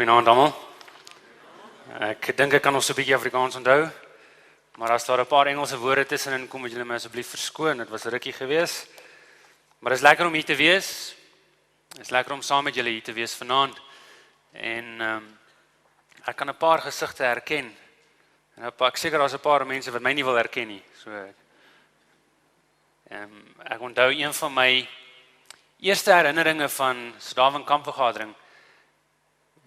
Goeienaand almal. Ek dink ek kan ons 'n bietjie Afrikaans onthou, maar as daar 'n paar Engelse woorde tussenin kom, moet julle my asseblief verskoon, dit was 'n rukkie gewees. Maar dit is lekker om hier te wees. Dit is lekker om saam met julle hier te wees vanaand. En ek kan 'n paar gesigte herken. En ek seker daar's 'n paar mense wat my nie wil herken nie. So ek onthou een van my eerste herinneringe van Stadawin kampvergadering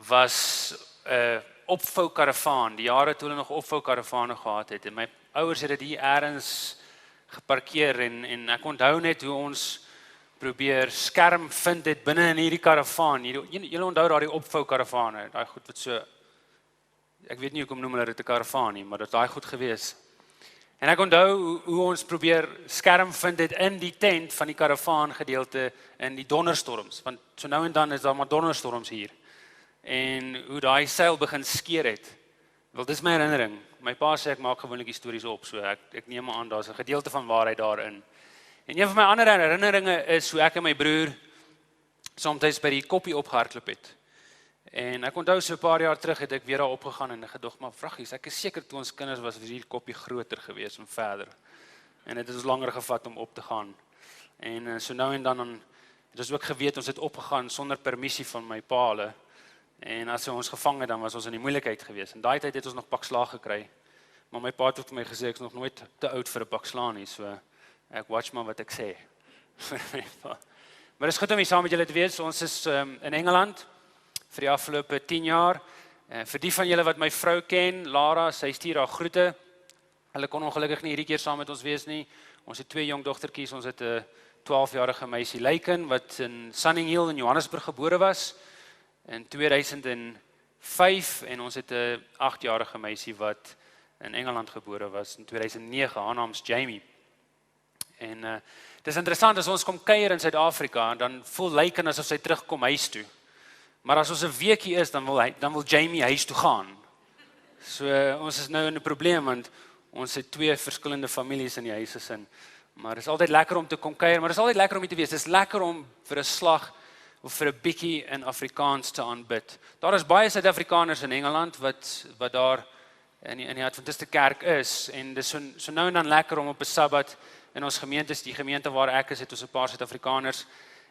was 'n opvou karavaan, die jare toe hulle nog opvou karavane gehad het. En my ouers het dit hier ergens geparkeer en ek onthou net hoe ons probeer skerm vind dit binne in hierdie karavaan. Julle onthou daai opvou karavane, daai goed wat so, ek weet nie hoekom noem hulle dit 'n karavaan nie, maar dit daai goed gewees. En ek onthou hoe ons probeer skerm vind dit in die tent van die karavaan gedeelte in die donderstorms, want so nou en dan is daar maar donderstorms hier. En hoe daai seil begin skeer het. Wel, dis my herinnering. My pa sê ek maak gewoonlik stories op, so ek neem aan daar's 'n gedeelte van waarheid daarin. En een van my ander herinneringe is hoe ek en my broer soms by die koppie opgehardloop het. En ek onthou so 'n paar jaar terug het ek weer daar opgegaan en gedog, maar vraggies, ek is seker toe ons kinders was hierdie koppie groter gewees en verder. En dit het ons langer gevat om op te gaan. En so nou en dan het ons ook geweet ons het opgegaan sonder permissie van my pa hulle. En as hy ons gevang het, dan was ons in die moeilikheid gewees. En daai tyd het ons nog pak slaag gekry. Maar my pa het vir my gesê ek is nog nooit te oud vir 'n pak slaan nie, so ek watch maar wat ek sê. Maar dit is goed om hier saam met julle te wees. Ons is in Engeland vir die afgelope 10 jaar. Vir die van julle wat my vrou ken, Lara, sy stuur haar groete. Hulle kon ongelukkig nie hierdie keer saam met ons wees nie. Ons het 2 jong dogtertjies. Ons het 'n 12-jarige meisie Leiken wat in Sunninghill in Johannesburg gebore was in 2005 en ons het 'n 8-jarige meisie wat in Engeland gebore was in 2009. Haar naam is Jamie. En dit is interessant as ons kom kuier in Suid-Afrika, dan voel Leiken asof sy terugkom huis toe. Maar as ons 'n weekie is, dan wil Jamie huis toe gaan. So ons is nou in 'n probleem want ons het 2 verskillende families in die huis gesin. Maar dit is altyd lekker om te kom kuier, maar dit is altyd lekker om hier te wees. Dit is lekker om vir 'n slag of vir 'n bietjie in Afrikaans te aanbid. Daar is baie Suid-Afrikaners in Engeland wat daar in die Adventiste kerk is en dis so nou en dan lekker om op 'n Sabbat in ons gemeentes, die gemeente waar ek is, het ons 'n paar Suid-Afrikaners.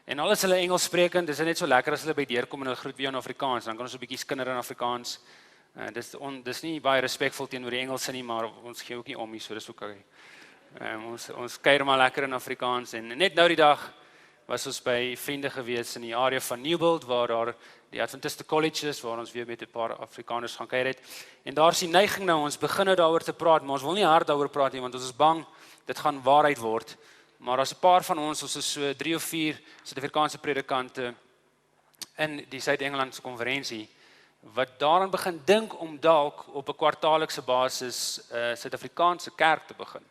En al is hulle Engels sprekend, dis net so lekker as hulle by deurkom en hulle groet weer in Afrikaans, dan kan ons 'n bietjie skinder in Afrikaans. Dis nie baie respekvol teenoor die Engelse nie, maar ons gee ook nie om nie, so dis okay. Ons kuier maar lekker in Afrikaans en net nou die dag was ons by vriende gewees in die area van Newbold waar daar die Adventiste College is waar ons weer met 'n paar Afrikaners gaan kuier het. En daar is die neiging nou ons begin nou daaroor te praat, maar ons wil nie hard daaroor praat nie want ons is bang dit gaan waarheid word. Maar as 'n paar van ons is so 3 of 4 Suid-Afrikaanse predikante in die Suid-Engelandse konferensie wat daaraan begin dink om dalk op 'n kwartaallikse basis 'n Suid-Afrikaanse kerk te begin.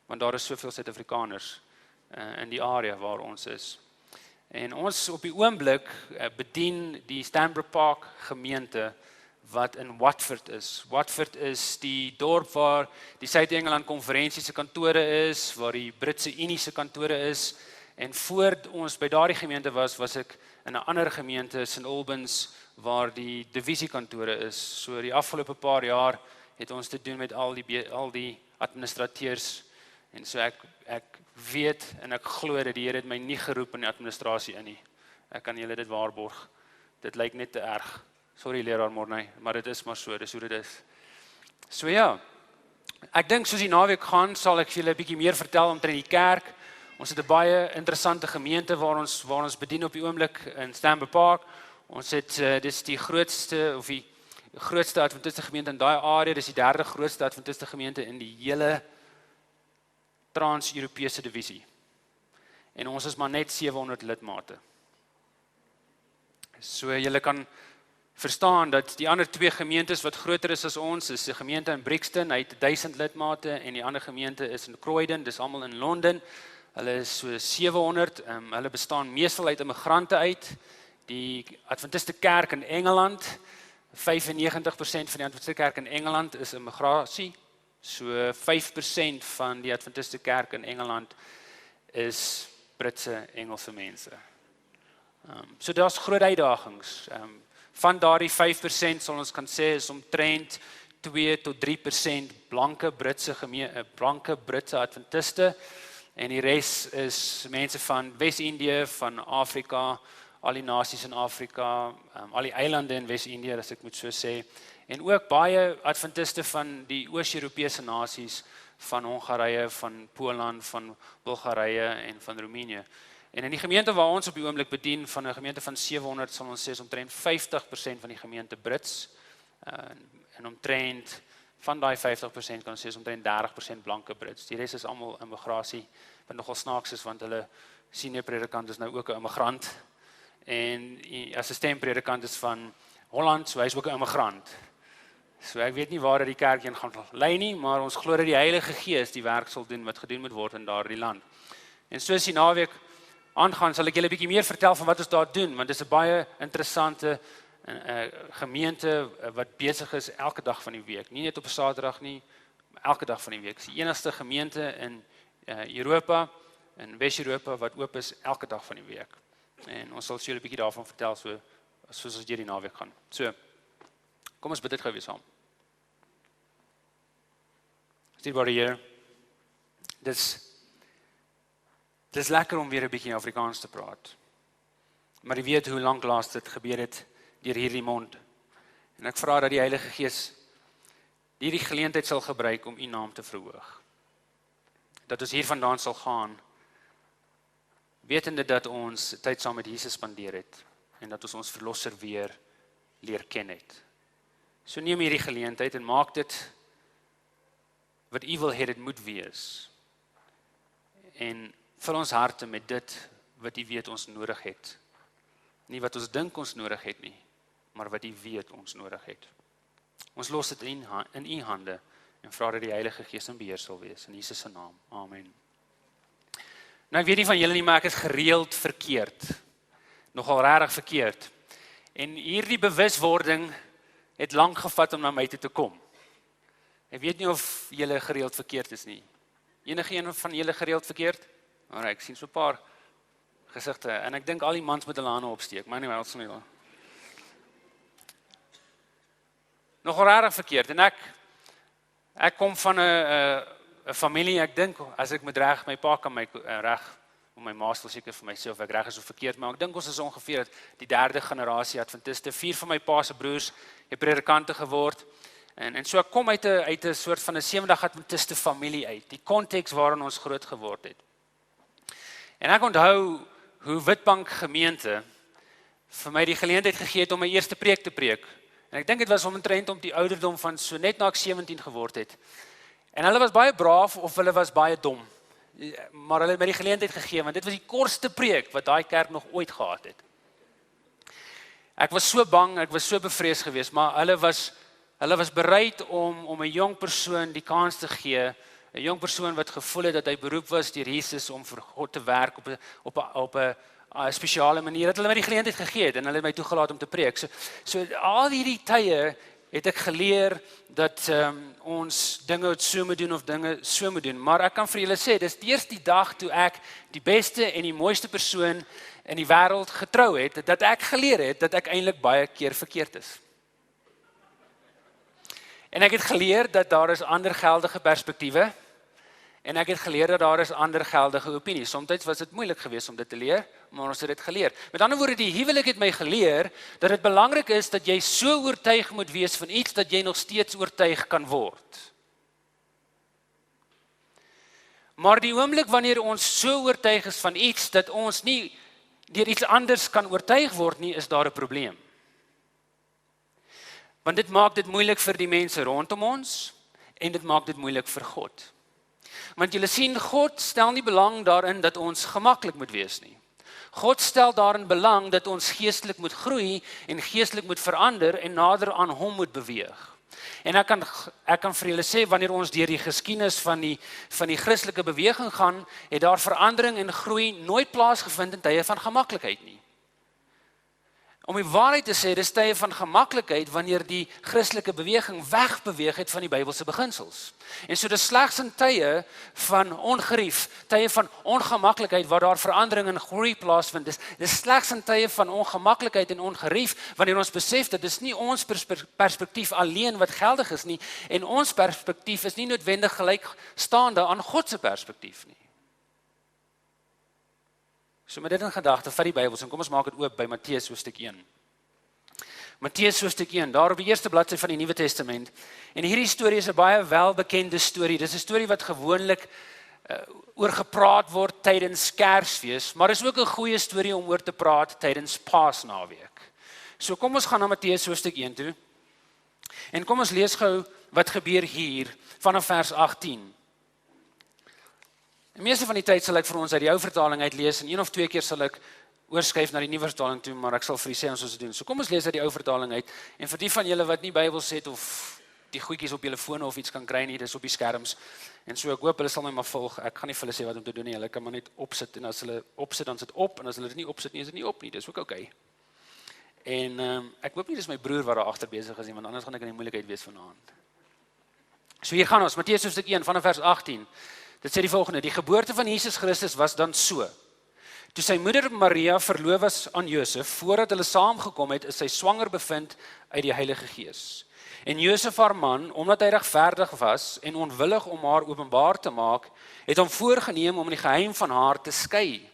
Want daar is soveel Suid-Afrikaners in die area waar ons is. En ons op die oomblik bedien die Stanbrook Park gemeente wat in Watford is. Watford is die dorp waar die Suid-Engeland konferensie se kantore is, waar die Britse Unie se kantore is. En voor ons by daardie gemeente was ek in 'n ander gemeente, St Albans, waar die divisiekantore is. So die afgelope paar jaar het ons te doen met al die administrateurs. En so ek weet en ek glo dat die Here het my nie geroep in die administrasie in nie. Ek kan julle dit waarborg. Dit lyk net te erg. Sorry leraar Morney, maar dit is maar so, dis hoe dit is. So ja, ek dink soos die naweek gaan, sal ek vir julle 'n bietjie meer vertel omtrent die kerk. Ons het 'n baie interessante gemeente waar ons bedien op die oomblik in Stanbrook Park. Ons het dis die grootste Adventiste gemeente in daai area, dis die 3de grootste Adventiste gemeente in die hele Trans-Europese divisie. En ons is maar net 700 lidmate. So julle kan verstaan dat die ander 2 gemeentes wat groter is as ons, is 'n gemeente in Brixton, hy het 1000 lidmate en die ander gemeente is in Croydon, dis almal in Londen. Hulle is so 700, hulle bestaan meestal uit immigrante uit. Die Adventiste kerk in Engeland, 95% van die Adventiste kerk in Engeland is immigrasie. So 5% van die Adventiste kerk in Engeland is Britse Engelse mense. So daar's groot uitdagings. Van daardie 5% sal ons kan sê is omtrent 2 tot 3% blanke Britse Adventiste en die res is mense van Wes-Indië, van Afrika, al die nasies in Afrika, al die eilande in Wes-Indië as ek moet so sê, en ook baie Adventiste van die Oos-Europese nasies, van Hongarye, van Poland, van Bulgarië en van Roemenië. En in die gemeente waar ons op die oomblik bedien, van 'n gemeente van 700 sal ons sê is omtrent 50% van die gemeente Brits, en omtrent van daai 50% kan ons sê is omtrent 30% blanke Brits. Die res is almal immigrasie, wat nogal snaaks is want hulle senior predikant is nou ook 'n immigrant en die assistent-predikant is van Holland, so hy is ook 'n immigrant. So ek weet nie waar die kerk heen gaan lei nie, maar ons glo dat die Heilige Gees die werk sal doen wat gedoen moet word in daardie land. En soos die naweek aangaan, sal ek julle 'n bietjie meer vertel van wat ons daar doen, want dit is 'n baie interessante gemeente wat besig is elke dag van die week. Nie net op 'n Saterdag nie, maar elke dag van die week. Dit is die enigste gemeente in Europa, in Wes-Europa wat oop is elke dag van die week. En ons sal julle 'n bietjie daarvan vertel soos ons deur die naweek gaan. So, kom ons bid dit gou weer saam. Dierbare Here, dis lekker om weer 'n bietjie Afrikaans te praat. Maar jy weet hoe lank laas dit gebeur het deur hierdie mond. En ek vra dat die Heilige Gees hierdie geleentheid sal gebruik om U naam te verhoog. Dat ons hiervandaan sal gaan, wetende dat ons tyd saam met Jesus spandeer het en dat ons verlosser weer leer ken het. So neem hierdie geleentheid en maak dit wat U wil hê dit moet wees. En vul ons harte met dit wat U weet ons nodig het. Nie wat ons dink ons nodig het nie, maar wat U weet ons nodig het. Ons los dit in U hande en vra dat die Heilige Gees in beheer sal wees. In Jesus se naam. Amen. Nou ek weet nie van julle nie, maar ek is gereeld verkeerd. Nogal regtig verkeerd. En hierdie bewuswording het lank gevat om na my toe te kom. Ek weet nie of julle gereeld verkeerd is nie. Enige een van julle gereeld verkeerd? Alright, ek sien so 'n paar gesigte en ek dink al die mans met hulle hande opsteek, maar nie wel so nie. Nogal regtig verkeerd en ek kom van 'n familie, ek dink as ek met reg, my pa kan my reg om my ma sal seker vir my sê of ek reg is of verkeerd, maar ek dink ons is ongeveer die 3de generasie Adventiste. 4 van my pa se broers het predikante geword. En so ek kom uit 'n soort van 'n 70 Adventiste familie uit, die konteks waarin ons groot geword het. En ek onthou hoe Witbank gemeente vir my die geleentheid gegee het om my eerste preek te preek. En ek dink dit was omtrent om die ouderdom van so net na ek 17 geword het. En hulle was baie braaf of hulle was baie dom. Maar hulle het my die geleentheid gegee want dit was die kortste preek wat daai kerk nog ooit gehad het. Ek was so bang, ek was so bevrees geweest, maar hulle was bereid om 'n jong persoon die kans te gee, 'n jong persoon wat gevoel het dat hy beroep was deur Jesus om vir God te werk op 'n spesiale manier. Dat hulle my die geleentheid gegee het en hulle het my toegelaat om te preek. So al hierdie tye het ek geleer dat ons dinge so moet doen of dinge so moet doen. Maar ek kan vir julle sê, dis eers die dag toe ek die beste en die mooiste persoon in die wêreld getrou het, dat ek geleer het dat ek eintlik baie keer verkeerd is. En ek het geleer dat daar is ander geldige perspektiewe en ek het geleer dat daar is ander geldige opinies. Soms was dit moeilik geweest om dit te leer, maar ons het dit geleer. Met ander woorde, die huwelik het my geleer dat dit belangrik is dat jy so oortuig moet wees van iets dat jy nog steeds oortuig kan word. Maar die oomblik wanneer ons so oortuig is van iets dat ons nie deur iets anders kan oortuig word nie, is daar 'n probleem. Want dit maak dit moeilik vir die mense rondom ons en dit maak dit moeilik vir God. Want julle sien, God stel nie belang daarin dat ons gemaklik moet wees nie. God stel daarin belang dat ons geestelik moet groei en geestelik moet verander en nader aan hom moet beweeg. En ek kan vir julle sê, wanneer ons deur die geskiedenis van die Christelike beweging gaan, het daar verandering en groei nooit plaasgevind in tye van gemaklikheid nie. Om die waarheid te sê, dis tye van gemaklikheid wanneer die Christelike beweging wegbeweeg het van die Bybelse beginsels. En so dis slegs in tye van ongerief, tye van ongemaklikheid waar daar verandering en groei plaasvind. Dis slegs in tye van ongemaklikheid en ongerief wanneer ons besef dat dis nie ons perspektief alleen wat geldig is nie en ons perspektief is nie noodwendig gelykstaande aan God se perspektief nie. So met dit in gedagte, vat die Bybels en kom ons maak dit oop by Matteus hoofstuk 1. Matteus hoofstuk 1, daar op die eerste bladsy van die Nuwe Testament. En hierdie storie is 'n baie welbekende storie. Dis 'n storie wat gewoonlik oor gepraat word tydens Kersfees, maar is ook 'n goeie storie om oor te praat tydens Paasnaweek. So kom ons gaan na Matteus hoofstuk 1 toe. En kom ons lees gou wat gebeur hier vanaf vers 18. Die meeste van die tyd sal ek vir ons uit die ou vertaling uitlees en 1 of 2 keer sal ek oorskuif na die nuwe vertaling toe, maar ek sal vir u sê ons dit doen. So kom ons lees uit die ou vertaling uit en vir die van julle wat nie Bybels het of die goedjies op julle fone of iets kan kry nie, dis op die skerms. En so ek hoop hulle sal my maar volg. Ek gaan nie vir hulle sê wat om te doen nie. Hulle kan maar net opsit en as hulle opsit dan sit op en as hulle dit nie opsit nie, is dit nie op nie. Dis ook okay. En ek hoop nie dis my broer wat daar agter besig is nie, want anders gaan ek in die moeilikheid wees vanaand. So hier gaan ons, Matteus hoofstuk 1 vanaf vers 18. Dit sê die volgende: die geboorte van Jesus Christus was dan so. Toe sy moeder Maria verloof was aan Josef, voordat hulle saamgekom het, is sy swanger bevind uit die Heilige Gees. En Josef haar man, omdat hy regverdig was en onwillig om haar openbaar te maak, het hom voorgenem om in die geheim van haar te skei.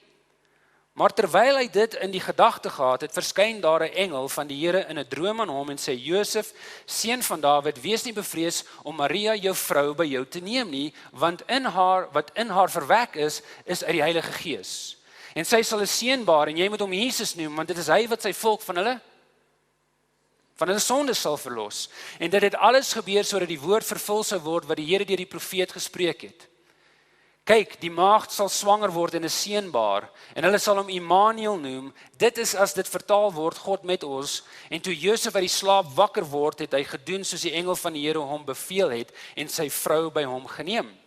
Maar terwyl hy dit in die gedagte gehad het, verskyn daar 'n engel van die Here in 'n droom aan hom en sê: Josef, seun van Dawid, wees nie bevrees om Maria jou vrou by jou te neem nie, want wat in haar verwek is uit die Heilige Gees. En sy sal 'n seun baar en jy moet hom Jesus noem, want dit is hy wat sy volk van hulle sondes sal verlos. En dit het alles gebeur sodat die woord vervul sou word wat die Here deur die profeet gespreek het. Kyk, die maagd sal swanger word en 'n seun baar, en hulle sal hom Immanuel noem. Dit is as dit vertaal word, God met ons. En toe Josef uit die slaap wakker word, het hy gedoen soos die engel van die Here hom beveel het, en sy vrou by hom geneem.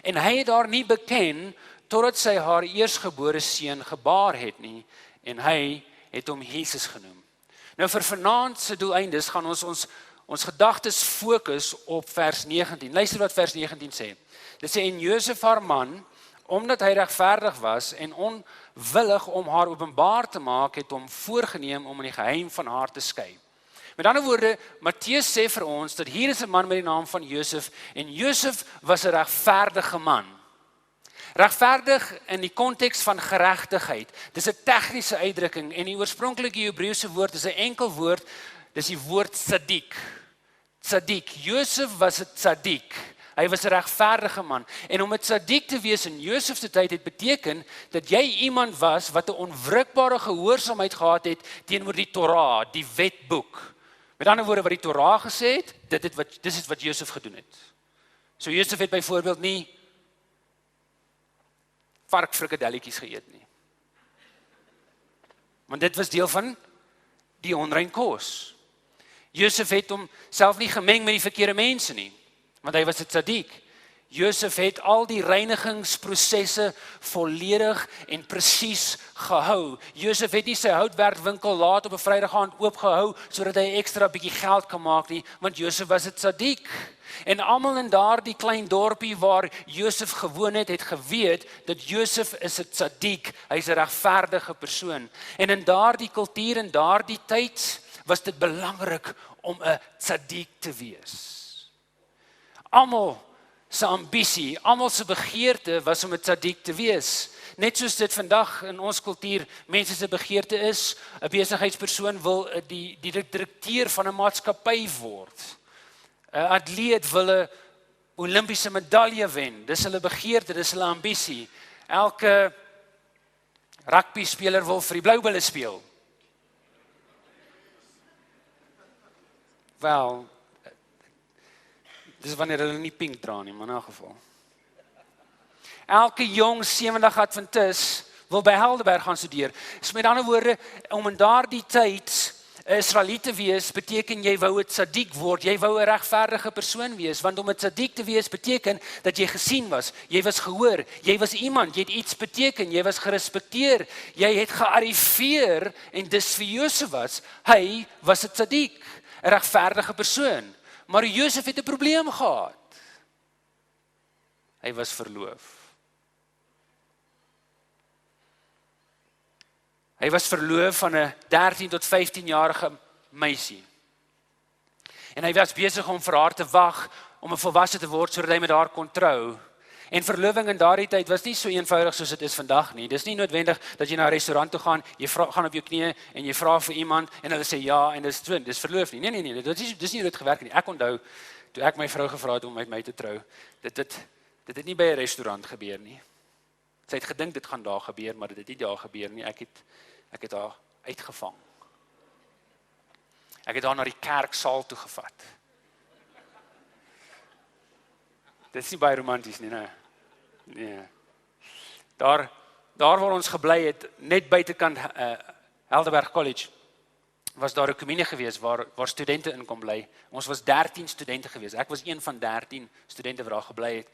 En hy het haar nie beken, totdat sy haar eersgebore seun gebaar het nie, en hy het hom Jesus genoem. Nou vir vanaand se doeleindes gaan ons gedagtes fokus op vers 19. Luister wat vers 19 sê. Dit sê: en Josef haar man, omdat hy regverdig was en onwillig om haar openbaar te maak, het hom voorgenem om in die geheim van haar te skei. Met ander woorde, Matteus sê vir ons dat hier is 'n man met die naam van Josef, en Josef was 'n regverdige man. Regverdig in die konteks van geregtigheid. Dis 'n tegniese uitdrukking en die oorspronklike Hebreëse woord is 'n enkel woord, dis die woord tzadik. Tzadik. Josef was 'n tzadik. Hy was 'n regverdige man. En om 'n tzadik te wees in Josef se tyd het beteken dat jy iemand was wat 'n onwrikbare gehoorsaamheid gehad het teenoor die Torah, die wetboek. Met ander woorde wat die Torah gesê het, dis is wat Josef gedoen het. So Josef het byvoorbeeld nie varkfrikadelletjies geëet nie. Want dit was deel van die onrein kos. Josef het homself nie gemeng met die verkeerde mense nie, want hy was 'n tzadik. Josef het al die reinigingsprosesse volledig en presies gehou. Josef het nie sy houtwerkwinkel laat op 'n Vrydag aand oopgehou sodat hy ekstra bietjie geld kan maak nie, want Josef was 'n tzadik. En almal in daardie klein dorpie waar Josef gewoon het geweet dat Josef is 'n tzadik, hy's 'n regverdige persoon. En in daardie kultuur en daardie tyd was dit belangrik om 'n tzadik te wees. Almal se ambisie, almal se begeerte was om 'n tzadik te wees. Net soos dit vandag in ons kultuur mense se begeerte is, 'n besigheidspersoon wil die direkteur van 'n maatskappy word. 'n Atleet wil 'n Olimpiese medalje wen. Dis hulle begeerte, dis hulle ambisie. Elke rugby speler wil vir die Blou Bulle speel. Wel, dis wanneer hulle nie pink dra nie, maar in 'n geval. Elke jong 70 Adventis wil by Helderberg gaan studeer. So met ander woorde, om in daardie tyd Israeliet te wees beteken jy wou 'n tzaddik word, jy wou 'n regverdige persoon wees, want om 'n tzaddik te wees beteken dat jy gesien was, jy was gehoor, jy was iemand, jy het iets beteken, jy was gerespekteer, jy het gearriveer en dis vir Josef hy was 'n tzaddik, 'n regverdige persoon. Maar Josef het 'n probleem gehad. Hy was verloof. Hy was verloof aan 'n 13 tot 15-jarige meisie. En hy was besig om vir haar te wag om 'n volwasse te word sodat hy met haar kon trou. En verloving in daardie tyd was nie so eenvoudig soos dit is vandag nie. Dis nie noodwendig dat jy na 'n restaurant toe gaan, jy gaan op jou knieë en jy vra vir iemand en hulle sê ja en dis verloof nie. Nee, dis nie hoe dit gewerk nie. Ek onthou toe ek my vrou gevra het om met my te trou. Dit het nie by 'n restaurant gebeur nie. Sy het gedink dit gaan daar gebeur, maar dit het nie daar gebeur nie. Ek het haar uitgevang. Ek het haar na die kerksaal toe gevat. Dit is nie baie romanties nie, nee. Daar waar ons gebly het, net buitekant Helderberg College, was daar 'n kommunie gewees waar studente in kon bly. Ons was 13 studente gewees. Ek was een van 13 studente wat daar gebly het.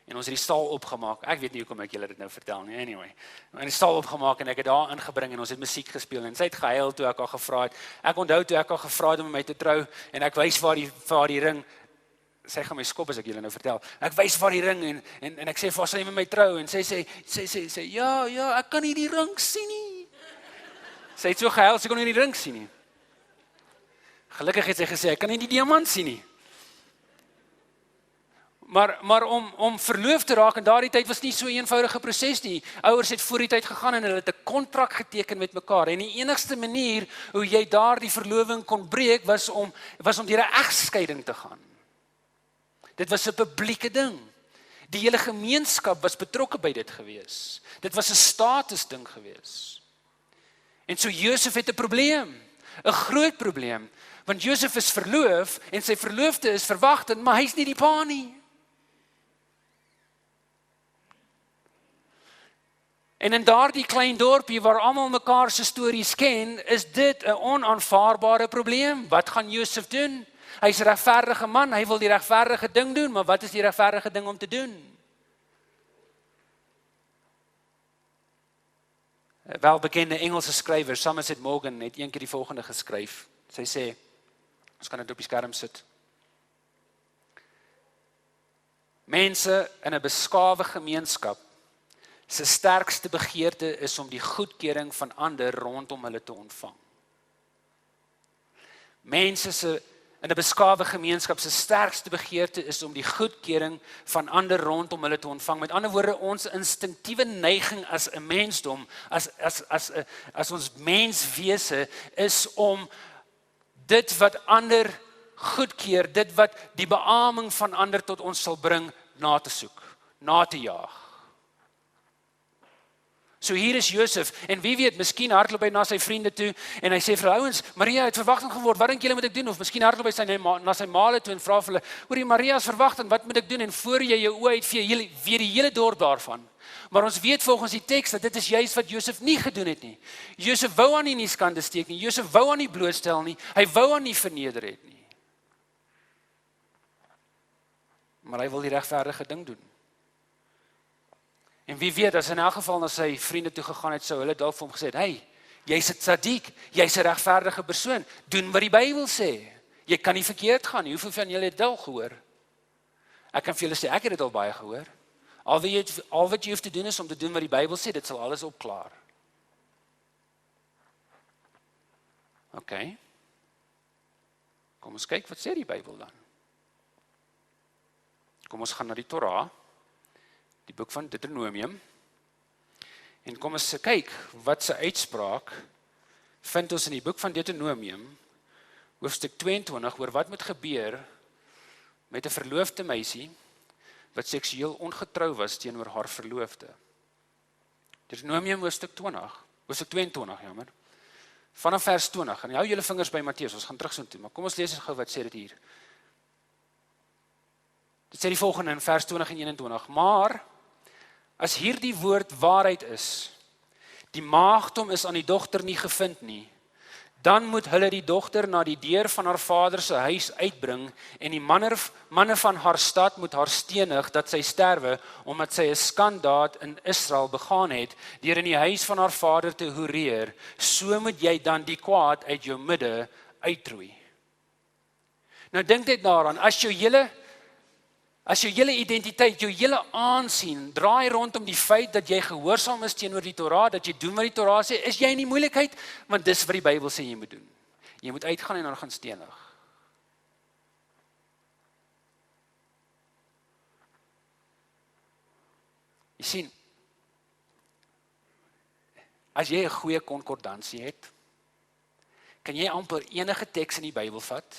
En ons het die stal opgemaak. Ek weet nie hoekom ek julle dit nou vertel nie. Anyway, ons het die stal opgemaak en ek het daar ingebring en ons het musiek gespeel en sy het gehuil toe ek haar gevra het. Ek onthou toe ek haar gevra het om my te trou en ek wys waar die ring. Sy gaan my skop as ek julle nou vertel. Ek wys waar die ring en ek sê vir haar sy met my trou en sy sê ja, ek kan nie die ring sien nie. Sy het so gehuil, sy kon nie die ring sien nie. Gelukkig het sy gesê ek kan nie die diamant sien nie. Maar om verloof te raak in daardie tyd was nie so 'n eenvoudige proses nie. Ouers het voor die tyd gegaan en hulle het 'n kontrak geteken met mekaar en die enigste manier hoe jy daardie verloving kon breek was om deur 'n egskeiding te gaan. Dit was 'n publieke ding. Die hele gemeenskap was betrokke by dit gewees. Dit was 'n statusding gewees. En so Josef het 'n probleem, 'n groot probleem, want Josef is verloof en sy verloofde is verwagtend, maar hy's nie die pa nie. En in daardie klein dorpie waar almal mekaar se stories ken, is dit 'n onaanvaarbare probleem. Wat gaan Josef doen? Hy's 'n regverdige man, hy wil die regverdige ding doen, maar wat is die regverdige ding om te doen? Welbekende Engelse skrywer, Somerset Maugham, het eendag die volgende geskryf. Sy sê, ons kan dit op die skerm sit. Mense in 'n beskaafde gemeenskap se sterkste begeerte is om die goedkeuring van ander rondom hulle te ontvang. Mense in 'n beskaafde gemeenskap se sterkste begeerte is om die goedkeuring van ander rondom hulle te ontvang. Met ander woorde, ons instinktiewe neiging as 'n mensdom, as ons menswese is om dit wat ander goedkeur, dit wat die beaming van ander tot ons sal bring, na te soek, na te jaag. So hier is Josef, en wie weet, miskien hardloop hy na sy vriende toe, en hy sê vir ouens, Maria het verwagting geword, wat dink julle moet ek doen? Of miskien hardloop hy na sy maale toe en vra vir hulle, hoorie, Maria is verwagting, wat moet ek doen? En voor jy jou oë uitvee, weet die hele dorp daarvan. Maar ons weet volgens die teks dat dit is juist wat Josef nie gedoen het nie. Josef wou aan nie skande steek nie, Josef wou aan nie blootstel nie, hy wou aan nie verneder het nie. Maar hy wil die regverdige ding doen. En wie weet, as in elk geval na sy vriende toe gegaan het, sou hulle dalk vir hom gesê het, hey, jy's 'n tzaddik, jy's 'n regverdige persoon, doen wat die Bybel sê. Jy kan nie verkeerd gaan nie, hoeveel van julle het dit al gehoor? Ek kan vir julle sê, ek het dit al baie gehoor. Al wat jy hoef te doen is om te doen wat die Bybel sê, dit sal alles opklaar. OK. Kom ons kyk, wat sê die Bybel dan? Kom ons gaan na die Torah, die boek van Deuteronomium, en kom ons kyk, wat sy uitspraak vind ons in die boek van Deuteronomium, hoofstuk 22, oor wat moet gebeur met 'n verloofde meisie, wat seksueel ongetrou was teenoor haar verloofde. Deuteronomium hoofstuk 22, jammer, vanaf vers 20, en hou julle vingers by Matteus, ons gaan terug so toe, maar kom ons lees eens gou wat sê dit hier. Dit sê die volgende in vers 20 en 21, maar as hierdie woord waarheid is, die maagdom is aan die dogter nie gevind nie, dan moet hulle die dogter na die deur van haar vader se huis uitbring en die manne van haar stad moet haar stenig dat sy sterwe omdat sy 'n skandaad in Israel begaan het deur in die huis van haar vader te hoereer. So moet jy dan die kwaad uit jou midde uitroei. Nou dink net daaraan, as jou hele identiteit, jou hele aansien draai rondom die feit dat jy gehoorsaam is teenoor die Torah, dat jy doen wat die Torah sê, is jy in die moeilikheid, want dis wat die Bybel sê jy moet doen. Jy moet uitgaan en dan gaan stenig. Jy sien, as jy 'n goeie konkordansie het, kan jy amper enige teks in die Bybel vat,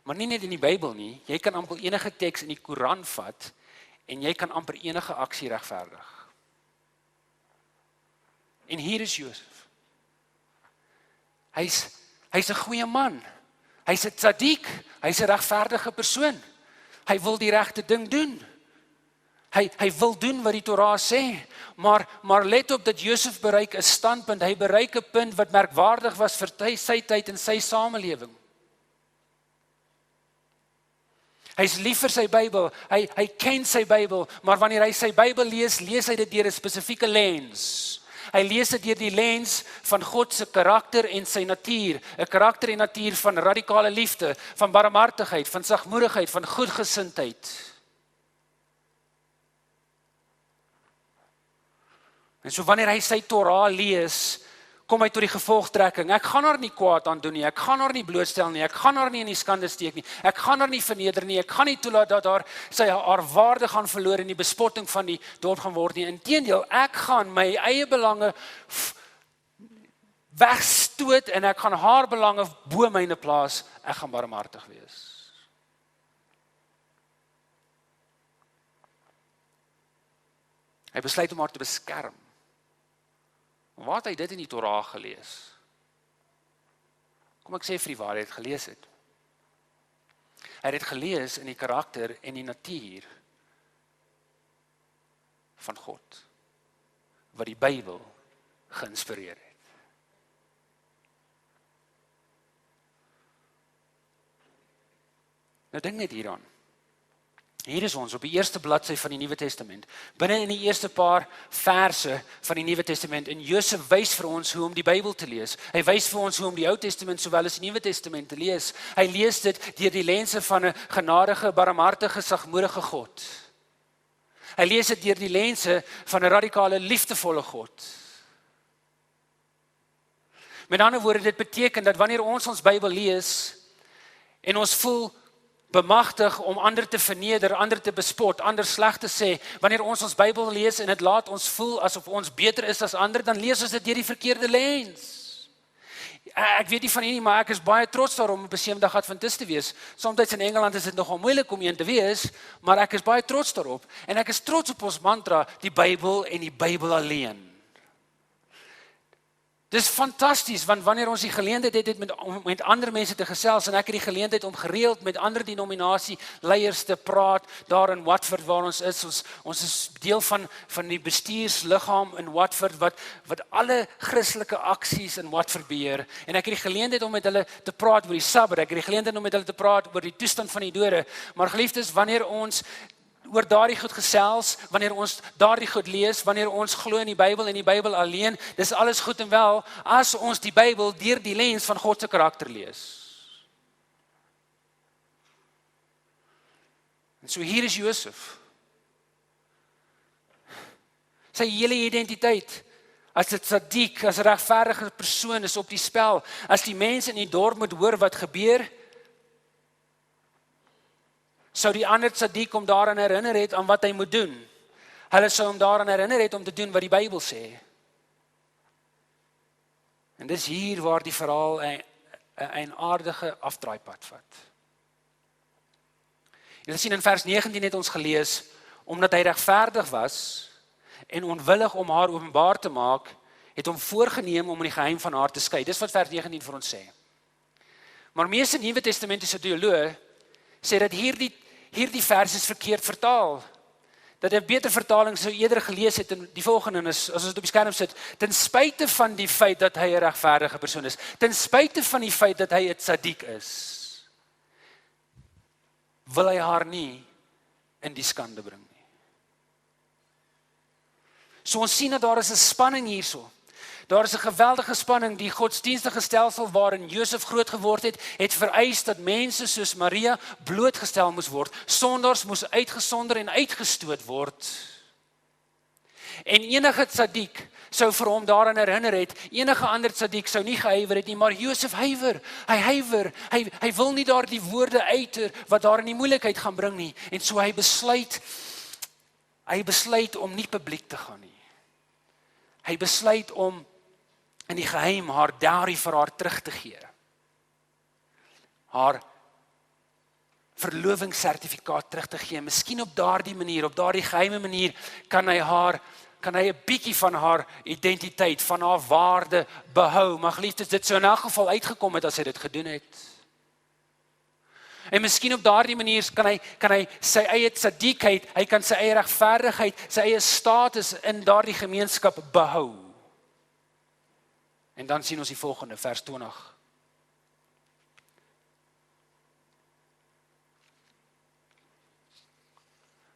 maar nie net in die Bybel nie, jy kan amper enige teks in die Koran vat, en jy kan amper enige aksie regverdig. En hier is Josef. Hy's 'n goeie man. Hy's 'n tzaddik, hy's 'n regverdige persoon. Hy wil die regte ding doen. Hy wil doen wat die Torah sê, maar let op dat Josef bereik 'n standpunt, hy bereik 'n punt wat merkwaardig was vir sy tyd en sy samelewing. Hy's lief vir sy Bybel, hy ken sy Bybel, maar wanneer hy sy Bybel lees hy dit deur 'n spesifieke lens. Hy lees dit deur die lens van God se karakter en sy natuur, 'n karakter en natuur van radikale liefde, van barmhartigheid, van sagmoedigheid, van goedgesindheid. En so wanneer hy sy Torah lees, kom hy tot die gevolgtrekking, ek gaan haar nie kwaad aan doen nie, ek gaan haar nie blootstel nie, ek gaan haar nie in die skande steek nie, ek gaan haar nie verneder nie, ek gaan nie toelaat dat haar waarde gaan verloor en die bespotting van die dorp gaan word nie. Inteendeel, ek gaan my eie belange wegstoot en ek gaan haar belange bo myne plaas, ek gaan barmhartig wees. Hy besluit om haar te beskerm. Waar het hy dit in die Torah gelees? Kom ek sê vir die waar hy het gelees het. Hy het dit gelees in die karakter en die natuur van God, wat die Bybel geïnspireer het. Nou dink net hieraan. Hier is ons op die eerste bladsy van die Nuwe Testament, binne in die eerste paar verse van die Nuwe Testament, en Josef wys vir ons hoe om die Bybel te lees. Hy wys vir ons hoe om die Ou Testament sowel as die Nuwe Testament te lees. Hy lees dit deur die lense van 'n genadige, barmhartige, sagmoedige God. Hy lees dit deur die lense van 'n radikale, liefdevolle God. Met ander woorde, dit beteken dat wanneer ons Bybel lees en ons voel bemagtig om ander te verneder, ander te bespot, ander sleg te sê, wanneer ons Bybel lees en dit laat ons voel asof ons beter is as ander, dan lees ons dit deur die verkeerde lens. Ek weet nie van nie, maar ek is baie trots daarom om 'n Sewendag Adventist te wees. Soms in Engeland is dit nogal moeilik om een te wees, maar ek is baie trots daarop. En ek is trots op ons mantra, die Bybel en die Bybel alleen. Dis fantasties, want wanneer ons die geleentheid het om met ander mense te gesels, en ek het die geleentheid om gereeld met ander denominasie leiers te praat, daar in Watford waar ons is, ons is deel van die bestuursliggaam in Watford, wat alle Christelike aksies in Watford beheer, en ek het die geleentheid om met hulle te praat oor die Sabbat, ek het die geleentheid om met hulle te praat oor die toestand van die dode, maar geliefdes, wanneer ons oor daardie goed gesels, wanneer ons daardie goed lees, wanneer ons glo in die Bybel en die Bybel alleen, dis alles goed en wel, as ons die Bybel deur die lens van God se karakter lees. En so hier is Josef. Sy hele identiteit, as 'n tzaddik, as 'n regverdige persoon is op die spel, as die mense in die dorp moet hoor wat gebeur, sou die ander tzaddik om daaraan herinner het aan wat hy moet doen. Hulle sou hom daaraan herinner het om te doen wat die Bybel sê. En dis hier waar die verhaal 'n aardige afdraaipad vat. Julle sien in vers 19 het ons gelees, omdat hy regverdig was en onwillig om haar openbaar te maak, het hom voorgenem om in die geheim van haar te skei. Dis wat vers 19 vir ons sê. Maar meeste Nuwe Testamentiese teoloë sê dat hierdie vers is verkeerd vertaal. dat 'n beter vertaling sou eerder gelees het in die volgende is, as ons dit op die skerm sit, ten spyte van die feit dat hy 'n regverdige persoon is, ten spyte van die feit dat hy 'n tzaddik is, wil hy haar nie in die skande bring nie. So ons sien dat daar is 'n spanning hierso. Daar is 'n geweldige spanning. Die godsdienstige stelsel waarin Josef groot geword het vereis dat mense soos Maria blootgestel moes word. Sondaars moes uitgesonder en uitgestoot word. En enige tzaddik sou vir hom daaraan herinner het, enige ander tzaddik sou nie gehuiwer het nie, maar Josef huiwer. Hy huiwer. Hy wil nie daar die woorde uiter wat daar in die moeilikheid gaan bring nie. En so hy besluit om nie publiek te gaan nie. Hy besluit om in die geheim haar dowry vir haar terug te gee. Haar verlovingssertifikaat terug te gee. Miskien op daardie manier, op daardie geheime manier, kan hy 'n bietjie van haar identiteit, van haar waarde behou. Maar geliefdes, dit sou in elk geval uitgekom het as hy dit gedoen het. En miskien op daardie manier kan hy sy eie tzadikheid, hy kan sy eie regverdigheid, sy eie status in daardie gemeenskap behou. En dan sien ons die volgende, vers 20.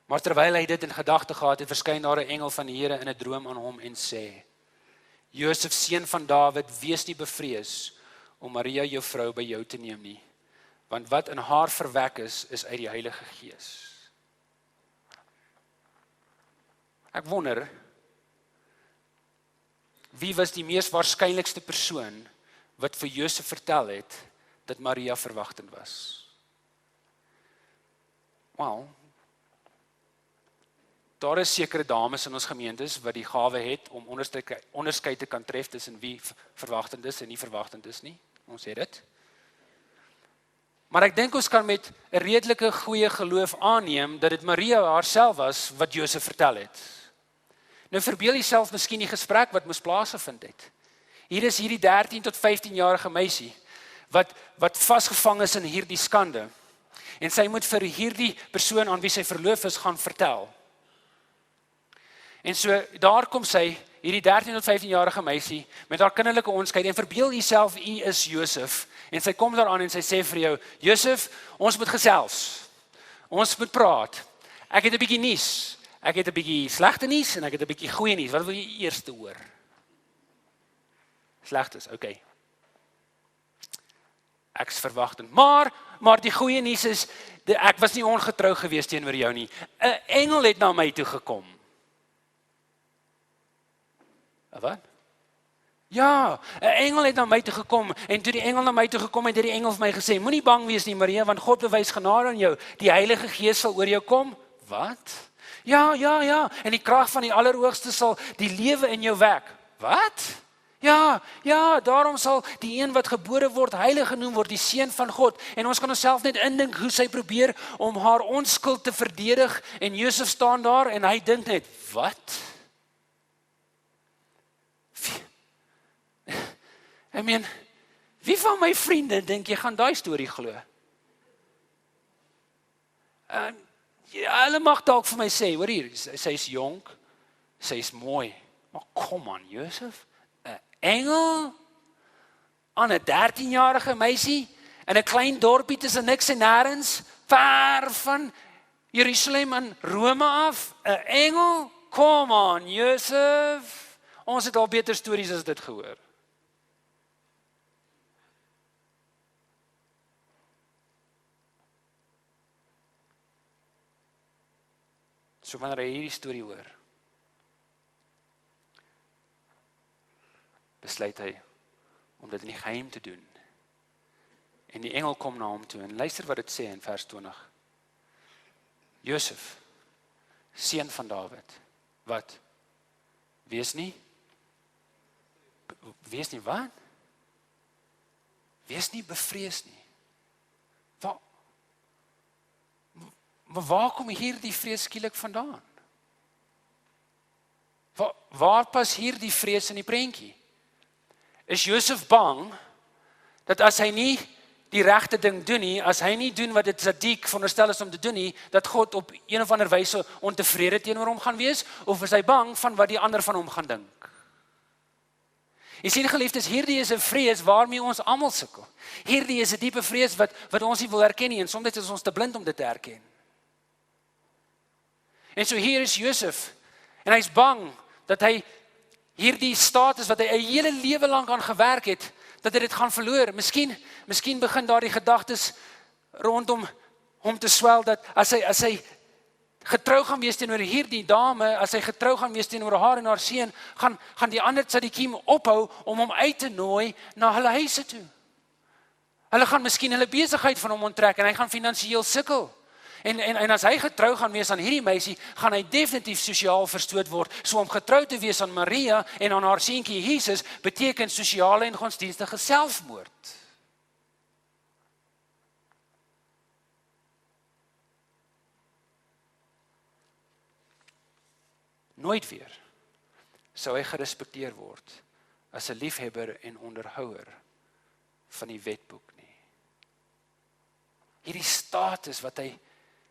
Maar terwyl hy dit in gedagte gehad het, verskyn daar 'n engel van die Here in 'n droom aan hom en sê: Josef, seun van Dawid, wees nie bevrees om Maria jou vrou by jou te neem nie, want wat in haar verwek is uit die Heilige Gees. Ek wonder, wie was die mees waarskynlikste persoon wat vir Josef vertel het dat Maria verwagtend was? Wel, daar is sekere dames in ons gemeentes wat die gawe het om onderskeid te kan tref tussen wie verwagtend is en nie verwagtend is nie. Ons het dit. Maar ek dink ons kan met 'n redelike goeie geloof aanneem dat dit Maria haarself was wat Josef vertel het. Nou verbeel jouself miskien die gesprek wat moes plaasgevind het. Hier is hierdie 13 tot 15-jarige meisie wat vasgevang is in hierdie skande. En sy moet vir hierdie persoon aan wie sy verloof is gaan vertel. En so daar kom sy, hierdie 13 tot 15-jarige meisie met haar kinderlike onskeid en verbeel jouself u is Josef. En sy kom daaraan en sy sê vir jou: Josef, ons moet gesels. Ons moet praat. Ek het 'n bietjie nuus. Ek het 'n bietjie slegte nuus en ek het 'n bietjie goeie nuus. Wat wil jy eers hoor? Slegtes, okay. Ek's verwagtend. Maar die goeie nuus is, ek was nie ongetrou gewees teenoor jou nie. 'n Engel het na my toe gekom. Wat? Ja, 'n engel het na my toe gekom en toe die engel na my toe gekom het die engel vir my gesê: Moenie bang wees nie, Maria, want God bewys genade aan jou. Die Heilige Gees sal oor jou kom. Wat? Ja, en die krag van die Allerhoogste sal die lewe in jou wek. Wat? Ja, daarom sal die een wat gebore word heilig genoem word, die seun van God. En ons kan onsself net indink hoe sy probeer om haar onskuld te verdedig en Josef staan daar en hy dink net: Wat? Wie van my vriende dink jy gaan daai storie glo? Hulle mag dalk vir my sê, hoor hier, sy is jonk, sy is mooi, maar kom aan, Josef, 'n engel aan 'n 13-jarige meisie in 'n klein dorpie tussen niks en nêrens, ver van Jerusalem en Rome af, 'n engel, kom aan, Josef, ons het al beter stories as dit gehoor. So wanneer hy hierdie storie hoor, besluit hy om dit in die geheim te doen. En die engel kom na hom toe en luister wat dit sê in vers 20. Josef, seun van Dawid, wat? Wees nie wat? Wees nie bevrees nie. Maar waar kom hierdie vrees skielik vandaan? Waar pas hierdie vrees in die prentjie? Is Josef bang dat as hy nie die regte ding doen nie, as hy nie doen wat dit sadiek veronderstel is om te doen nie, dat God op een of ander wyse ontevrede teenoor hom gaan wees, of is hy bang van wat die ander van hom gaan dink? Jy sien geliefdes, hierdie is 'n vrees waarmee ons almal sukkel. Hierdie is 'n diepe vrees wat ons nie wil erken nie, en soms is ons te blind om dit te erken. En so hier is Josef, en hy's bang dat hy hierdie status wat hy 'n hele lewe lank aan gewerk het, dat hy dit gaan verloor. Miskien begin daardie gedagtes rondom hom te swel, dat as hy getrou gaan wees teenoor hierdie dame, as hy getrou gaan wees teenoor haar en haar seun, gaan die ander Sadikiem ophou om hom uit te nooi na hulle huise toe. Hulle gaan miskien hulle besigheid van hom onttrek en hy gaan finansiëel sukkel. En as hy getrou gaan wees aan hierdie meisie, gaan hy definitief sosiaal verstoot word. So om getrou te wees aan Maria en aan haar seentjie Jesus beteken sosiale en godsdienstige selfmoord. Nooit weer sou hy gerespekteer word as 'n liefhebber en onderhouer van die wetboek nie. Hierdie status wat hy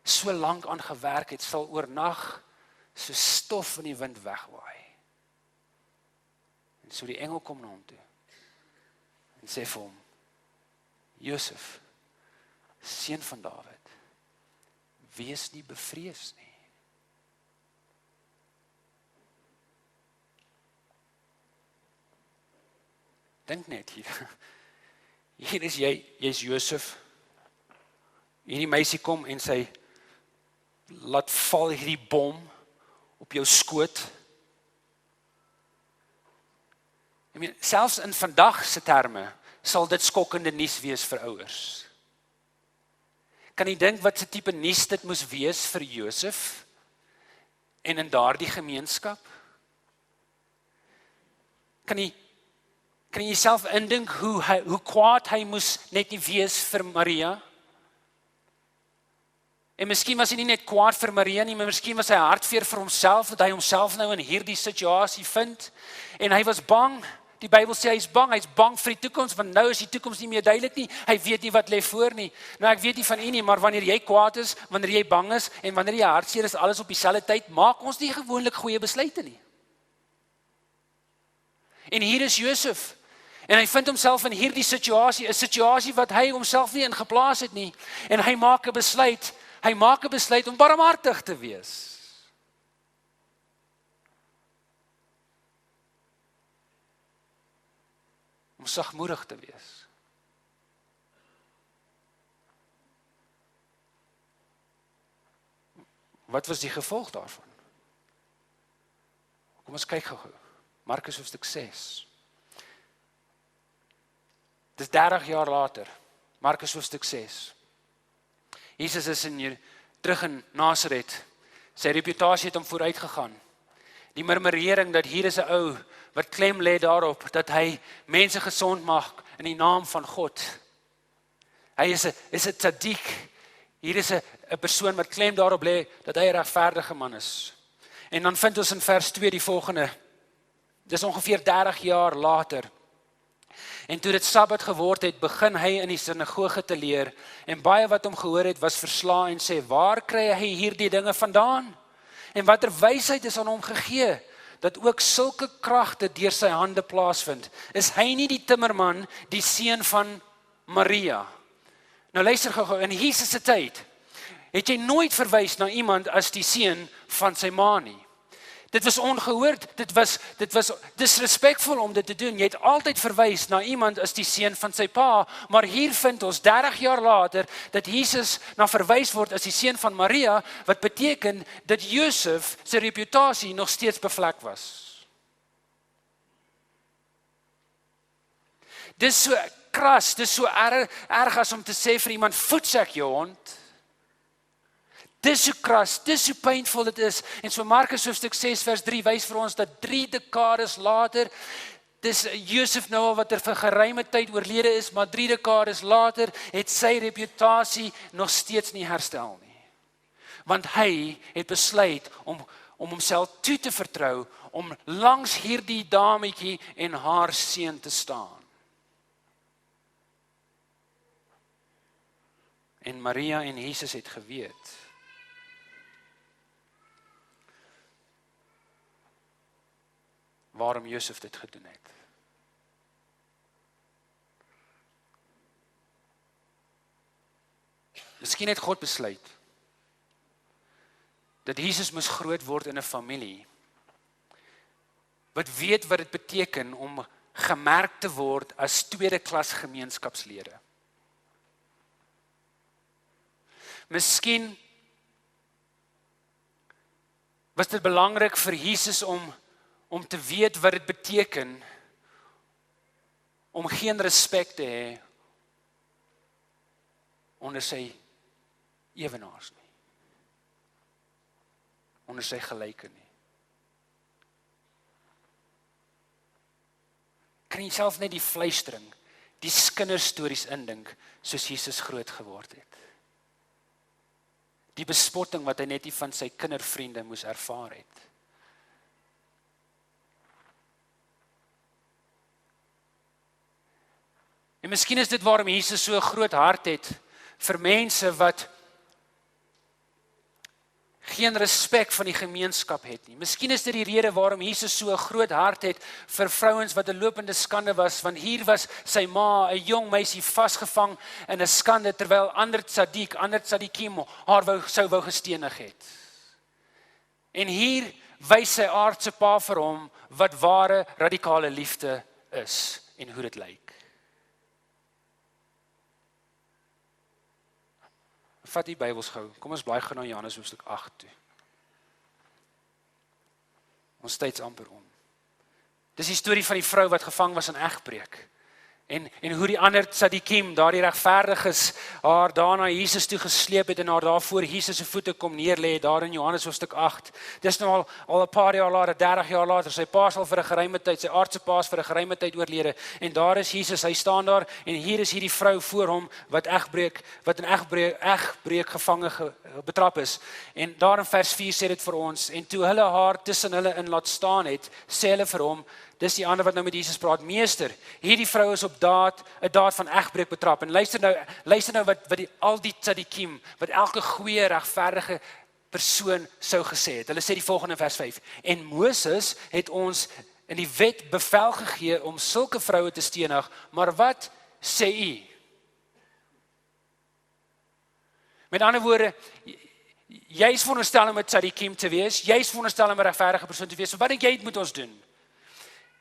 so lank aan gewerk het, sal oornag so stof in die wind wegwaai. En so die engel kom na hom toe en sê vir hom: Josef, seun van Dawid, wees nie bevrees nie. Dink net hier. Hier is jy's Josef. Hierdie meisie kom en sy laat val hierdie bom op jou skoot. Selfs in vandag se terme sal dit skokkende nuus wees vir ouers. Kan jy dink wat se tipe nuus dit moes wees vir Josef en in daardie gemeenskap? Kan jy jouself indink hoe kwaad hy moes net nie wees vir Maria? En miskien was hy nie net kwaad vir Maria nie, maar miskien was hy hartveer vir homself, dat hy homself nou in hierdie situasie vind. En hy was bang, die Bybel sê hy's bang vir die toekoms, want nou is die toekoms nie meer duidelik nie, hy weet nie wat lê voor nie. Nou ek weet nie van u nie, maar wanneer jy kwaad is, wanneer jy bang is, en wanneer jy hartseer is, alles op dieselfde tyd, maak ons nie gewoonlik goeie besluite nie. En hier is Josef, en hy vind homself in hierdie situasie, 'n situasie wat hy homself nie ingeplaas het nie, en hy maak 'n besluit om barmhartig te wees. Om sagmoedig te wees. Wat was die gevolg daarvan? Kom ons kyk gou-gou. Markus hoofstuk 6. Dis 30 jaar later. Markus hoofstuk 6. Jesus is terug in Nasaret. Sy reputasie het hom vooruit gegaan. Die murmurering dat hier is 'n ou wat klem lê daarop dat hy mense gesond maak in die naam van God. Hy is 'n tzaddik. Hier is 'n persoon wat klem daarop lê dat hy 'n regverdige man is. En dan vind ons in vers 2 die volgende. Dis ongeveer 30 jaar later. En toe dit Sabbat geword het, begin hy in die sinagoge te leer, en baie wat hom gehoor het, was verslae en sê: waar kry hy hierdie dinge vandaan? En watter wysheid is aan hom gegee, dat ook sulke kragte deur sy hande plaasvind? Is hy nie die timmerman, die seun van Maria? Nou luister gou-gou, in Jesus se tyd het jy nooit verwys na iemand as die seun van sy ma nie. Dit was ongehoord, dit was disrespekvol om dit te doen. Jy het altyd verwys na iemand as die seun van sy pa, maar hier vind ons 30 jaar later dat Jesus na verwys word as die seun van Maria, wat beteken dat Josef sy reputasie nog steeds bevlek was. Dis so kras, dis so erg as om te sê vir iemand: voetsek jou hond. Dis so kras, dis so pynvol dit is. En so Markus hoofstuk 6 vers 3 wys vir ons dat 3 dekades later, dis Josef nou al wat vir geruime tyd oorlede is, maar 3 dekades later het sy reputasie nog steeds nie herstel nie. Want hy het besluit om homself toe te vertrou, om langs hierdie dametjie en haar seun te staan. En Maria en Jesus het geweet. Waarom Josef dit gedoen het. Miskien het God besluit dat Jesus moes groot word in 'n familie wat weet wat dit beteken om gemerk te word as tweede klas gemeenskapslede. Miskien was dit belangrik vir Jesus om te weet wat dit beteken om geen respek te hê onder sy ewenaars nie. Onder sy gelyke nie. Kan jy self net die fluistering, die kinderstories indink, soos Jesus groot geword het. Die bespotting wat hy net nie van sy kindervriende moes ervaar het. En miskien is dit waarom Jesus so 'n groot hart het vir mense wat geen respek van die gemeenskap het nie. Miskien is dit die rede waarom Jesus so 'n groot hart het vir vrouens wat 'n lopende skande was, want hier was sy ma, 'n jong meisie vasgevang in 'n skande terwyl ander tzadikim haar wou gestenig het. En hier wys sy aardse pa vir hom wat ware radikale liefde is en hoe dit lyk. Vat die Bybels gou. Kom ons blaai gou na Johannes hoofstuk 8 toe. Ons tyd's amper om. Dis die storie van die vrou wat gevang was in egbreek. En hoe die ander tzadikim, daardie regverdiges, haar daarna Jesus toe gesleep het en haar daar voor Jesus se voete kom neerlê, daar in Johannes hoofstuk 8. Dis nou al 'n paar jaar later, 30 jaar later, sy pa is al vir 'n geruime tyd, sy aardse pa is vir 'n geruime tyd oorlede, en daar is Jesus, hy staan daar, en hier is hierdie vrou voor hom, wat in egbreek gevange betrap is. En daar in vers 4 sê dit vir ons, en toe hulle haar tussen hulle in laat staan het, sê hulle vir hom, dis die ander wat nou met Jesus praat, meester, hierdie vrou is op 'n daad van egbreek betrap. En luister nou wat al die tzadikim, wat elke goeie regverdige persoon sou gesê het. Hulle sê die volgende in vers 5. En Moses het ons in die wet bevel gegee om sulke vroue te stenig, maar wat sê u? Met ander woorde, jy is veronderstel om 'n tzadikim te wees, jy is veronderstel om 'n regverdige persoon te wees. So wat dink jy moet ons doen?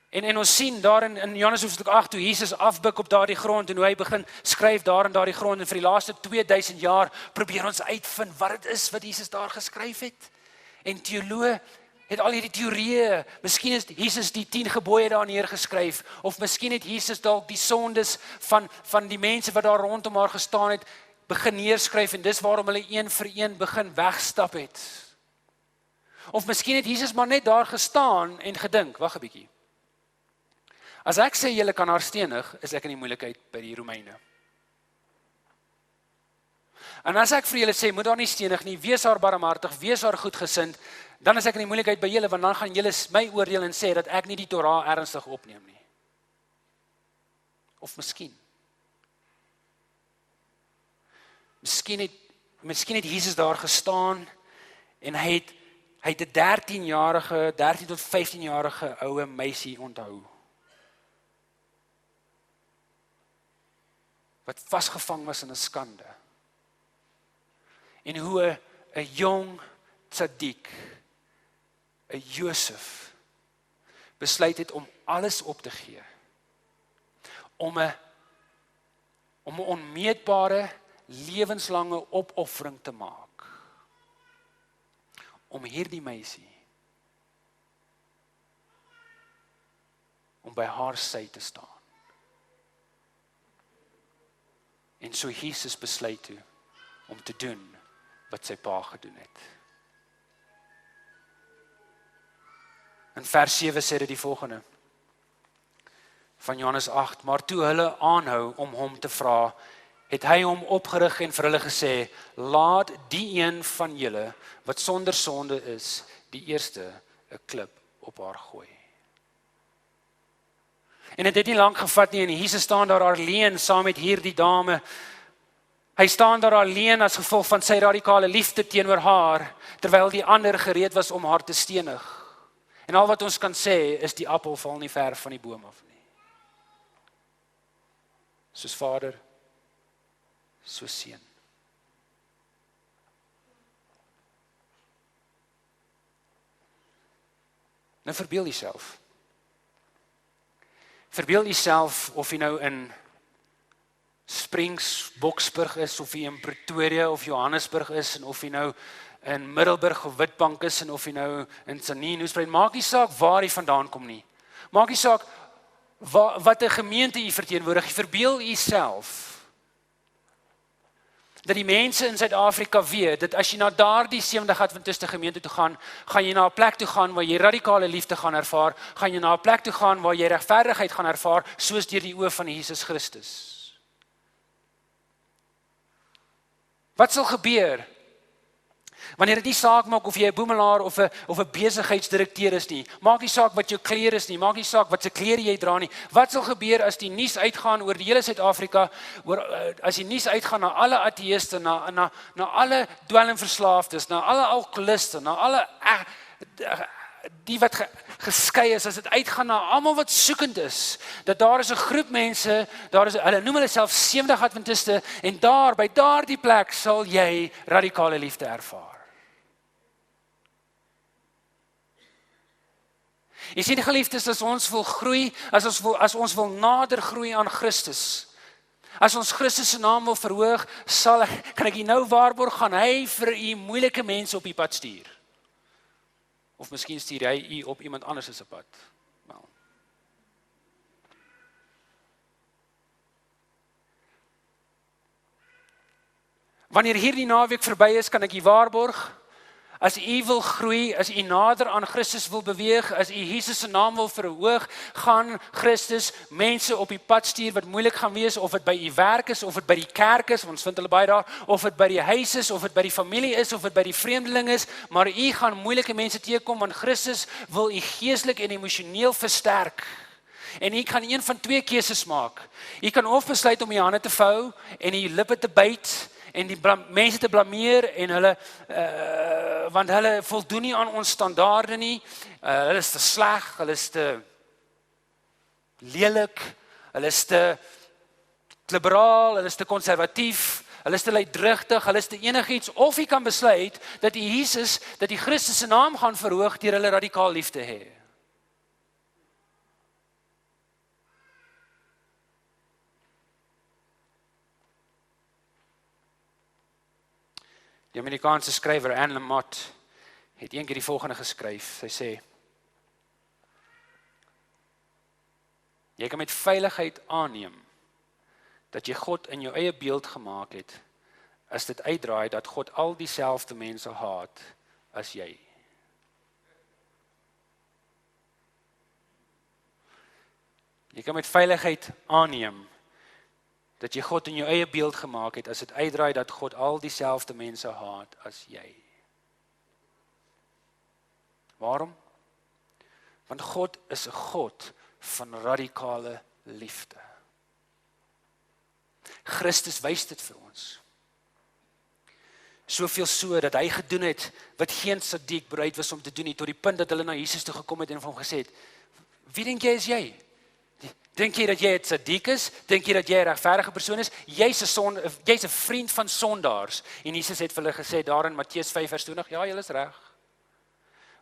En ons sien daar in Johannes hoofstuk 8 toe Jesus afbuk op daardie grond en hoe hy begin skryf daar in daardie grond, en vir die laaste 2000 jaar probeer ons uitvind wat dit is wat Jesus daar geskryf het. En teoloë het al hierdie teorieë, miskien het Jesus die 10 gebooie daar neergeskryf, of miskien het Jesus dalk die sondes van die mense wat daar rondom haar gestaan het begin neerskryf, en dis waarom hulle een vir een begin wegstap het. Of miskien het Jesus maar net daar gestaan en gedink, wag 'n bietjie. As ek sê julle kan haar stenig, is ek in die moeilikheid by die Romeine. En as ek vir julle sê, moet haar nie stenig nie, wees haar barmhartig, wees haar goedgesind, dan is ek in die moeilikheid by julle, want dan gaan julle my oordeel en sê dat ek nie die Torah ernstig opneem nie. Of miskien het Jesus daar gestaan en hy het 'n 13 tot 15-jarige oue meisie onthou. Wat vasgevang was in 'n skande. En hoe 'n jong tzadik, 'n Josef, besluit het om alles op te gee. Om 'n onmeetbare, lewenslange opoffering te maak. Om hierdie meisie, om by haar sy te staan. En so Jesus besluit toe om te doen wat sy pa gedoen het. In vers 7 sê dit die volgende van Johannes 8, maar toe hulle aanhou om hom te vra, het hy hom opgerig en vir hulle gesê, laat die een van julle wat sonder sonde is, die eerste 'n klip op haar gooi. En dit het nie lank gevat nie, en Jesus staan daar alleen saam met hierdie dame, Hy staan daar alleen as gevolg van sy radikale liefde teenoor haar, terwyl die ander gereed was om haar te stenig. En al wat ons kan sê, is die appel val nie ver van die boom af nie. Soos Vader, soos Seun. Nou verbeel jouself. Verbeel jouself of jy nou in Springs, Boksburg is, of jy in Pretoria of Johannesburg is, en of jy nou in Middelburg of Witbank is, en of jy nou in Tzaneen, Hoesspruit, maak nie saak waar jy vandaan kom nie. Maak nie saak wat 'n gemeente jy verteenwoordig, jy verbeel jouself dat die mense in Suid-Afrika weet, dat as jy na daardie Sevende Adventiste gemeente toe gaan, gaan jy na 'n plek toe gaan waar jy radikale liefde gaan ervaar, gaan jy na 'n plek toe gaan waar jy regverdigheid gaan ervaar, soos deur die oë van Jesus Christus. Wat sal gebeur wanneer dit nie saak maak of jy 'n boemelaar of 'n besigheidsdirekteur is nie, maak nie saak wat jou klere is nie, maak nie saak wat se klere jy dra nie. Wat sal gebeur as die nuus uitgaan oor die hele Suid-Afrika, as die nuus uitgaan na alle ateïste, na alle dwelmverslaafdes, na alle alkoholiste, na alle die wat geskei is, as dit uitgaan na almal wat soekend is, dat daar is 'n groep mense, hulle noem hulle self Sevende Adventiste, en by daardie plek sal jy radikale liefde ervaar. Jy sien, geliefdes, as ons wil groei, as ons wil nader groei aan Christus, as ons Christus se naam wil verhoog, kan ek nou waarborg, gaan hy vir u moeilike mense op u pad stuur. Of miskien stuur hy u op iemand anders se pad. Wel. Wanneer hierdie naweek verby is, kan ek u waarborg, as u wil groei, as u nader aan Christus wil beweeg, as u Jesus se naam wil verhoog, gaan Christus mense op die pad stuur wat moeilik gaan wees, of dit by u werk is, of dit by die kerk is, ons vind hulle baie daar, of dit by die huis is, of dit by die familie is, of dit by die vreemdeling is, maar u gaan moeilike mense teekom, want Christus wil u geestelik en emosioneel versterk. En u kan een van twee keuses maak. U kan of besluit om u hande te vou en u lippe te byt en die mense te blameer en hulle want hulle voldoen nie aan ons standaarde nie. Hulle is te sleg, hulle is te lelik, hulle is te liberaal, hulle is te konservatief, hulle is te luidrigtig, hulle is te enigiets, of jy kan besluit dat die Christus se naam gaan verhoog deur hulle radikaal lief te hê. Die Amerikaanse skrywer Anne Lamott het eendag die volgende geskryf. Sy sê: jy kan met veiligheid aanneem dat jy God in jou eie beeld gemaak het, as dit uitdraai dat God al dieselfde mense haat as jy. Jy kan met veiligheid aanneem dat jy God in jou eie beeld gemaak het, as dit uitdraai dat God al dieselfde mense haat as jy. Waarom? Want God is 'n God van radikale liefde. Christus wys dit vir ons. Soveel so dat hy gedoen het wat geen sadiek bereid was om te doen nie, tot die punt dat hulle na Jesus toe gekom het en vir hom gesê het: wie dink jy is jy? Dink jy dat jy 'n sadiek is? Dink jy dat jy 'n regverdige persoon is? Jy's 'n vriend van sondaars. En Jesus het vir hulle gesê daar in Matteus 5:20, ja, julle is reg.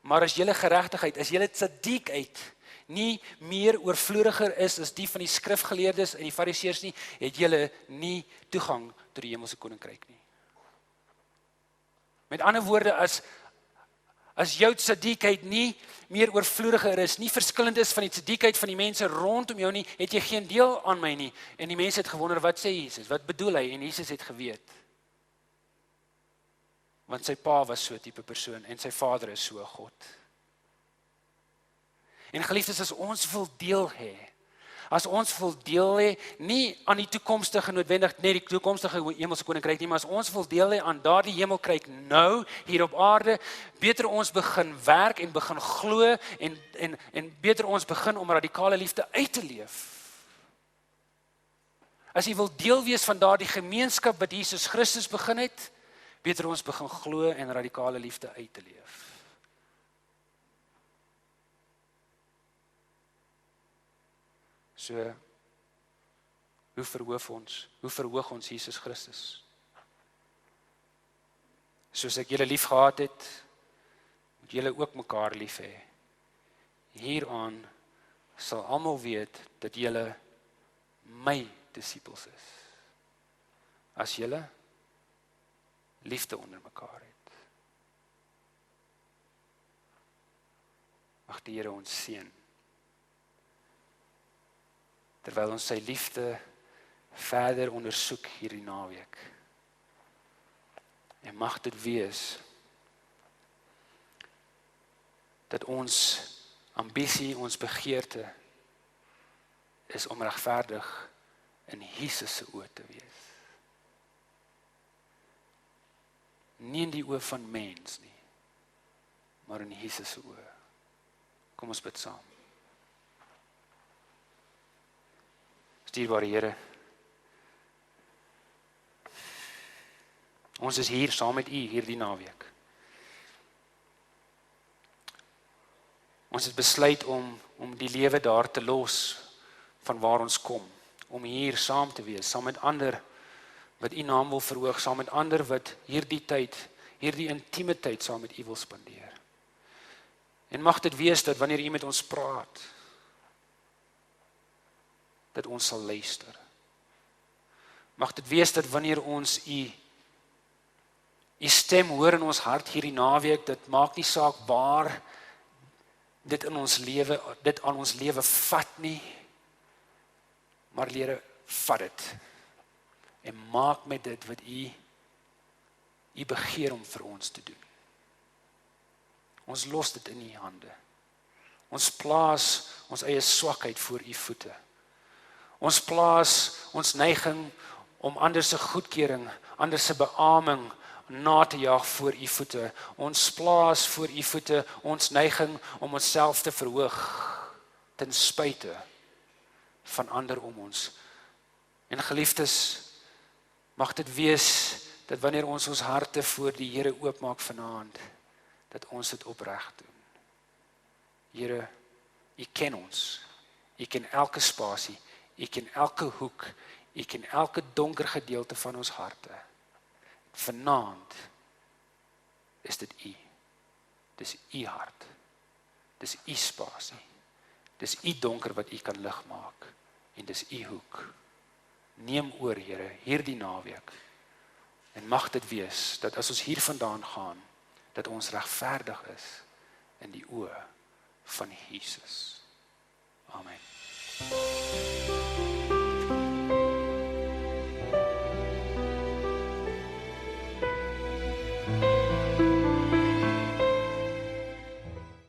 Maar as julle geregtigheid, as julle sadiek uit nie meer oorvloediger is as die van die skrifgeleerdes en die fariseërs nie, het julle nie toegang tot die hemelse koninkryk nie. Met ander woorde, as jou sadiekheid nie meer oorvloediger is, nie verskillend is van die sadiekheid van die mense rondom jou nie, het jy geen deel aan my nie. En die mense het gewonder, wat sê Jesus? Wat bedoel hy? En Jesus het geweet. Want sy pa was so 'n tipe persoon en sy vader is so 'n God. En geliefdes, as ons wil deel hê, nie aan die toekomstige noodwendig, net die toekomstige hemelse koninkryk nie, maar as ons wil deel hê aan daardie hemelryk nou, hier op aarde, beter ons begin werk en begin glo en beter ons begin om radikale liefde uit te leef. As jy wil deel wees van daardie gemeenskap wat Jesus Christus begin het, beter ons begin glo en radikale liefde uit te leef. So, hoe verhoog ons Jesus Christus? Soos ek julle lief gehad het, moet julle ook mekaar lief hê. Hieraan sal almal weet dat julle my disippels is. As julle liefde onder mekaar het. Mag die Here ons seën. Terwyl ons sy liefde verder ondersoek hierdie naweek. En mag dit wees dat ons ambisie, ons begeerte is om regverdig in Jesus se oë te wees. Nie in die oë van mens nie, maar in Jesus se oë. Kom ons bid saam. Dierbare Here, ons is hier saam met U hierdie naweek. Ons het besluit om die lewe daar te los van waar ons kom, om hier saam te wees, saam met ander wat U naam wil verhoog, saam met ander wat hierdie tyd, hierdie intieme tyd saam met U wil spandeer. En mag dit wees dat wanneer U met ons praat, dat ons sal luister. Mag dit wees dat wanneer ons U stem hoor in ons hart hierdie naweek, dit maak nie saak waar dit aan ons lewe vat nie, maar Here, vat dit en maak met dit wat U begeer om vir ons te doen. Ons los dit in U hande. Ons plaas ons eie swakheid voor U voete. Ons plaas ons neiging om ander se goedkeuring, ander se beaming na te jaag voor U voete. Ons plaas voor U voete ons neiging om onsself te verhoog ten spyte van ander om ons. En geliefdes, mag dit wees dat wanneer ons harte voor die Here oopmaak vanaand, dat ons dit opreg doen. Here, U ken ons. U ken elke spasie, U ken elke hoek, U ken elke donker gedeelte van ons harte. Vanaand is dit U. Dis U hart. Dis U spasie. Dis U donker wat U kan lig maak. En dis U hoek. Neem oor, Here, hierdie naweek. En mag dit wees dat as ons hier vandaan gaan, dat ons regverdig is in die oë van Jesus. Amen.